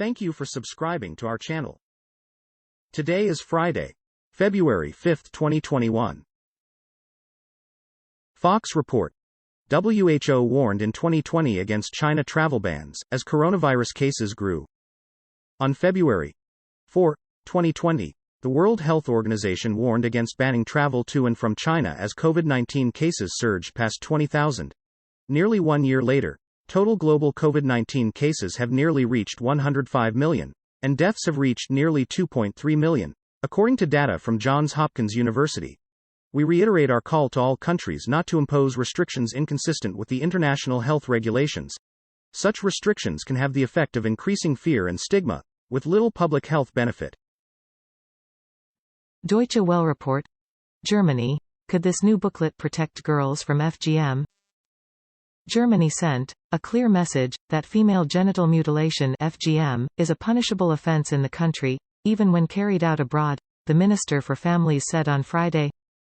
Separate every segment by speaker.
Speaker 1: Thank you for subscribing to our channel. Today is Friday, February 5, 2021. Fox report. WHO warned in 2020 against China travel bans as coronavirus cases grew. On February 4, 2020, the World Health Organization warned against banning travel to and from China as COVID-19 cases surged past 20,000. Nearly 1 year later, total global COVID-19 cases have nearly reached 105 million, and deaths have reached nearly 2.3 million, according to data from Johns Hopkins University. We reiterate our call to all countries not to impose restrictions inconsistent with the international health regulations. Such restrictions can have the effect of increasing fear and stigma, with little public health benefit.
Speaker 2: Deutsche Welle report. Germany. Could this new booklet protect girls from FGM? Germany sent a clear message that female genital mutilation (FGM) is a punishable offense in the country, even when carried out abroad, the Minister for Families said on Friday.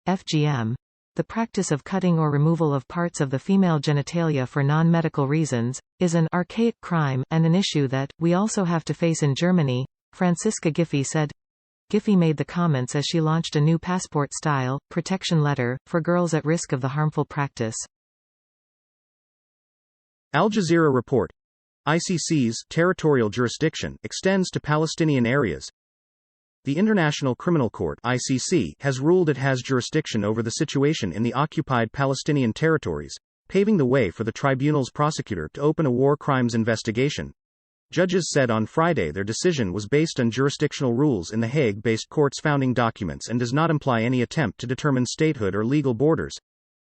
Speaker 2: FGM, the practice of cutting or removal of parts of the female genitalia for non-medical reasons, is an archaic crime and an issue that we also have to face in Germany, Franziska Giffey said. Giffey made the comments as she launched a new passport-style protection letter for girls at risk of the harmful practice.
Speaker 1: Al Jazeera report. ICC's territorial jurisdiction extends to Palestinian areas. The International Criminal Court (ICC) has ruled it has jurisdiction over the situation in the occupied Palestinian territories, paving the way for the tribunal's prosecutor to open a war crimes investigation. Judges said on Friday their decision was based on jurisdictional rules in the Hague-based court's founding documents and does not imply any attempt to determine statehood or legal borders.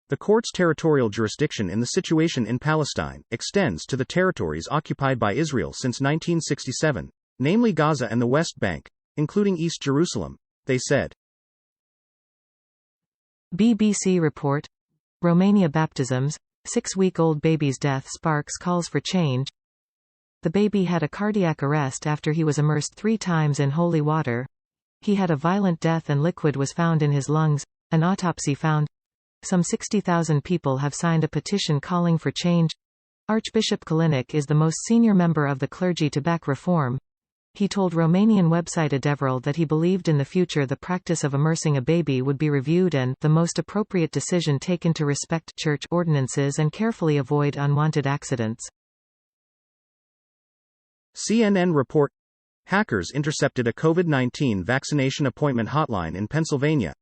Speaker 1: The court's territorial jurisdiction in the situation in Palestine extends to the territories occupied by Israel since 1967, namely Gaza and the West Bank, including East Jerusalem, they said.
Speaker 2: BBC report. Romania baptisms. 6-week-old baby's death sparks calls for change. The baby had a cardiac arrest after he was immersed 3 times in holy water. He had a violent death and liquid was found in his lungs, an autopsy found. Some 60,000 people have signed a petition calling for change. Archbishop Kalinic is the most senior member of the clergy to back reform. He told Romanian website Adevărul that he believed in the future the practice of immersing a baby would be reviewed and the most appropriate decision taken to respect church ordinances and carefully avoid unwanted accidents.
Speaker 1: CNN report. Hackers intercepted a COVID-19 vaccination appointment hotline in Pennsylvania.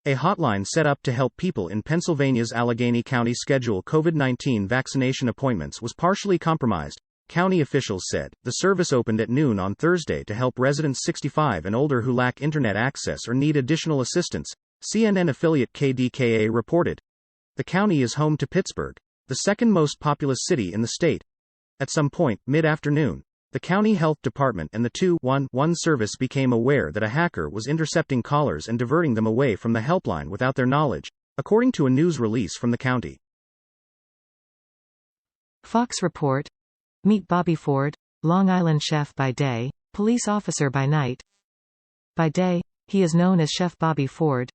Speaker 1: A hotline set up to help people in Pennsylvania's Allegheny County schedule COVID-19 vaccination appointments was partially compromised, county officials said. The service opened at noon on Thursday to help residents 65 and older who lack internet access or need additional assistance, CNN affiliate KDKA reported. The county is home to Pittsburgh, the second most populous city in the state. At some point, mid-afternoon, the county health department and the 211 service became aware that a hacker was intercepting callers and diverting them away from the helpline without their knowledge, according to a news release from the county.
Speaker 2: Fox report. Meet Bobby Ford, Long Island chef by day, police officer by night. By day, he is known as Chef Bobby Ford.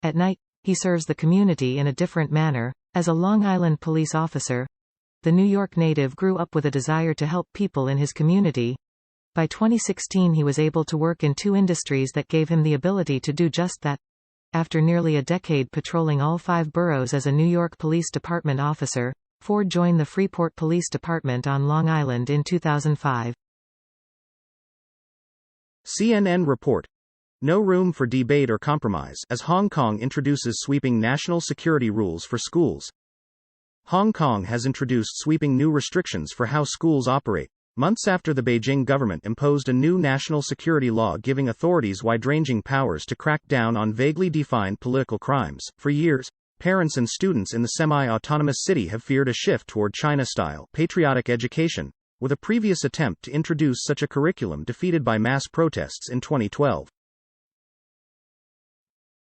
Speaker 2: At night, he serves the community in a different manner. As a Long Island police officer, the New York native grew up with a desire to help people in his community. By 2016 he was able to work in 2 industries that gave him the ability to do just that. After nearly a decade patrolling all 5 boroughs as a New York Police Department officer, Ford joined the Freeport Police Department on Long Island in 2005.
Speaker 1: CNN report. No room for debate or compromise as Hong Kong introduces sweeping national security rules for schools. Hong Kong has introduced sweeping new restrictions for how schools operate, months after the Beijing government imposed a new national security law giving authorities wide-ranging powers to crack down on vaguely defined political crimes. For years, parents and students in the semi-autonomous city have feared a shift toward China-style patriotic education, with a previous attempt to introduce such a curriculum defeated by mass protests in 2012.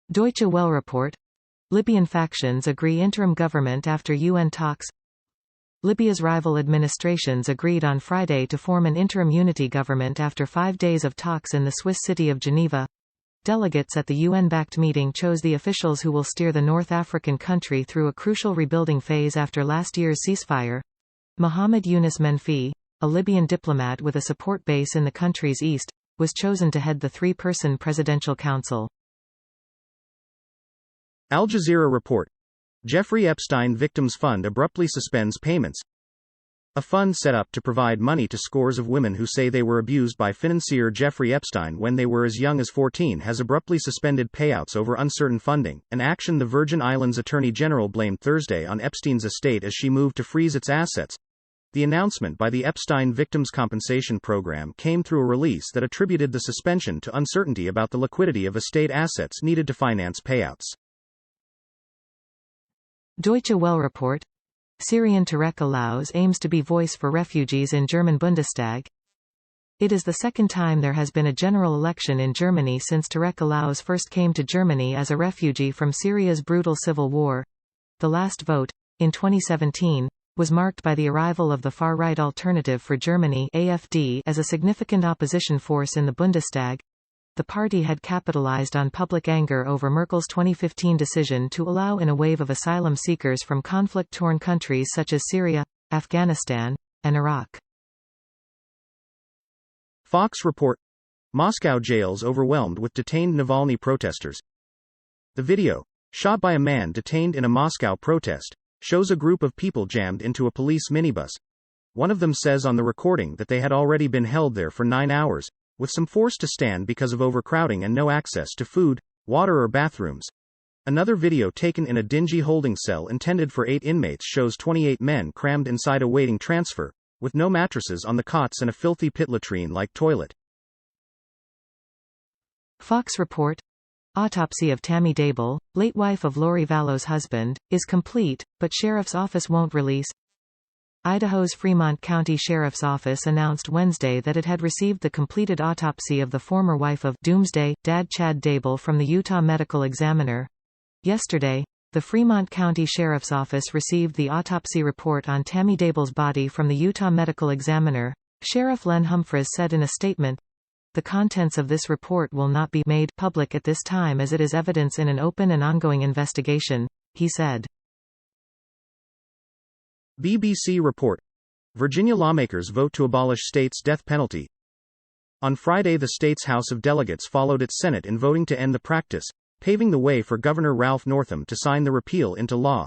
Speaker 2: Deutsche Welle report. Libyan factions agree interim government after UN talks. Libya's rival administrations agreed on Friday to form an interim unity government after 5 days of talks in the Swiss city of Geneva. Delegates at the UN-backed meeting chose the officials who will steer the North African country through a crucial rebuilding phase after last year's ceasefire. Mohamed Yunus Menfi, a Libyan diplomat with a support base in the country's east, was chosen to head the three-person presidential council.
Speaker 1: Al Jazeera report. Jeffrey Epstein Victims Fund abruptly suspends payments. A fund set up to provide money to scores of women who say they were abused by financier Jeffrey Epstein when they were as young as 14 has abruptly suspended payouts over uncertain funding, an action the Virgin Islands Attorney General blamed Thursday on Epstein's estate as she moved to freeze its assets. The announcement by the Epstein Victims Compensation Program came through a release that attributed the suspension to uncertainty about the liquidity of estate assets needed to finance payouts.
Speaker 2: Deutsche Welle report. Syrian territorial aims to be voice for refugees in German Bundestag. It is the second time there has been a general election in Germany since territorial first came to Germany as a refugee from Syria's brutal civil war. The last vote, in 2017, was marked by the arrival of the far-right Alternative for Germany (AfD) as a significant opposition force in the Bundestag. The party had capitalized on public anger over Merkel's 2015 decision to allow in a wave of asylum seekers from conflict-torn countries such as Syria, Afghanistan, and Iraq.
Speaker 1: Fox report. Moscow jails overwhelmed with detained Navalny protesters. The video, shot by a man detained in a Moscow protest, shows a group of people jammed into a police minibus. One of them says on the recording that they had already been held there for 9 hours, with some forced to stand because of overcrowding and no access to food, water or bathrooms. Another video taken in a dingy holding cell intended for 8 inmates shows 28 men crammed inside awaiting transfer, with no mattresses on the cots and a filthy pit latrine-like toilet.
Speaker 2: Fox report. Autopsy of Tammy Dole, late wife of Lori Vallow's husband, is complete, but Sheriff's Office won't release. Idaho's Fremont County Sheriff's Office announced Wednesday that it had received the completed autopsy of the former wife of Doomsday Dad Chad Dable from the Utah Medical Examiner. Yesterday, the Fremont County Sheriff's Office received the autopsy report on Tammy Dable's body from the Utah Medical Examiner. Sheriff Len Humphreys said in a statement, "The contents of this report will not be made public at this time as it is evidence in an open and ongoing investigation," he said.
Speaker 1: BBC report. Virginia lawmakers vote to abolish state's death penalty. On Friday, the state's House of Delegates followed its Senate in voting to end the practice, paving the way for Governor Ralph Northam to sign the repeal into law.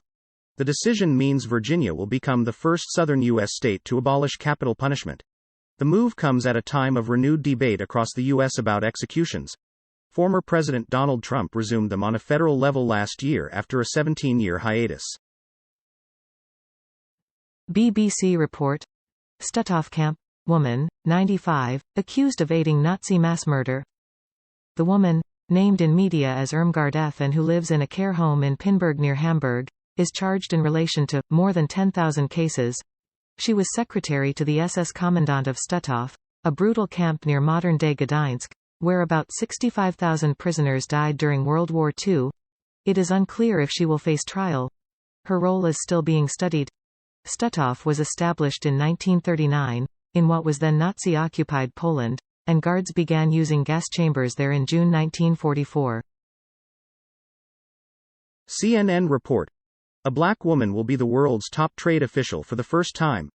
Speaker 1: The decision means Virginia will become the first southern U.S. state to abolish capital punishment. The move comes at a time of renewed debate across the U.S. about executions. Former President Donald Trump resumed them on a federal level last year after a 17-year hiatus.
Speaker 2: BBC report. Stuttgart camp. Woman, 95, accused of aiding Nazi mass murder. The woman, named in media as Irmgard F. and who lives in a care home in Pinburg near Hamburg, is charged in relation to more than 10,000 cases. She was secretary to the SS Commandant of Stuttgart, a brutal camp near modern-day Gdańsk, where about 65,000 prisoners died during World War II. It is unclear if she will face trial. Her role is still being studied. Stuttgart was established in 1939, in what was then Nazi-occupied Poland, and guards began using gas chambers there in June 1944.
Speaker 1: CNN report. A black woman will be the world's top trade official for the first time.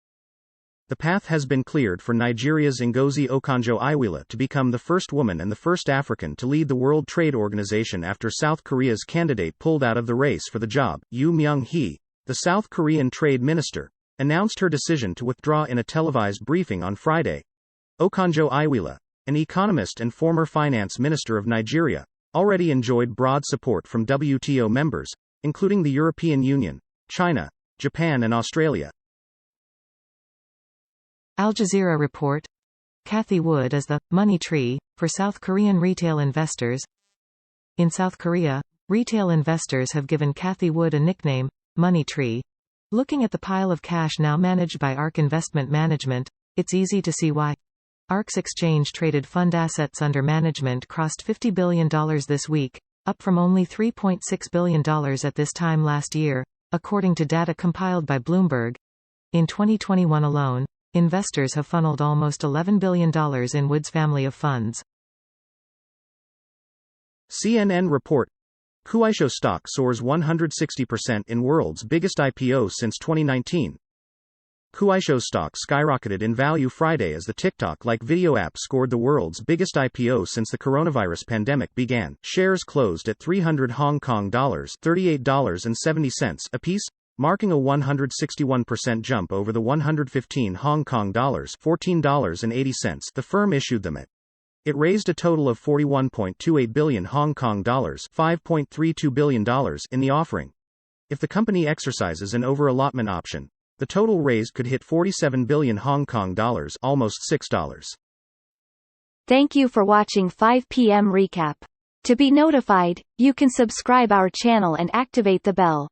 Speaker 1: The path has been cleared for Nigeria's Ngozi Okonjo-Iweala to become the first woman and the first African to lead the World Trade Organization after South Korea's candidate pulled out of the race for the job. Yoo Myung-hee, the South Korean trade minister, announced her decision to withdraw in a televised briefing on Friday. Okonjo-Iweala, an economist and former finance minister of Nigeria, already enjoyed broad support from WTO members, including the European Union, China, Japan and Australia.
Speaker 2: Al Jazeera report. Cathie Wood as the money tree for South Korean retail investors. In South Korea, retail investors have given Cathie Wood a nickname, Money Tree. Looking at the pile of cash now managed by ARK Investment Management, it's easy to see why. ARK's exchange-traded fund assets under management crossed $50 billion this week, up from only $3.6 billion at this time last year, according to data compiled by Bloomberg. In 2021 alone, investors have funneled almost $11 billion in Wood's family of funds.
Speaker 1: CNN report. Kuaishou stock soars 160% in world's biggest IPO since 2019. Kuaishou stock skyrocketed in value Friday as the TikTok-like video app scored the world's biggest IPO since the coronavirus pandemic began. Shares closed at $300 $38.70 apiece, marking a 161% jump over the 115 Hong Kong dollars $14.80 the firm issued them at. It raised a total of 41.28 billion Hong Kong dollars $5.32 billion in the offering. If the company exercises an over-allotment option, the total raised could hit 47 billion Hong Kong dollars, almost $6.
Speaker 3: Thank you for watching 5 p.m. recap. To be notified, you can subscribe our channel and activate the bell.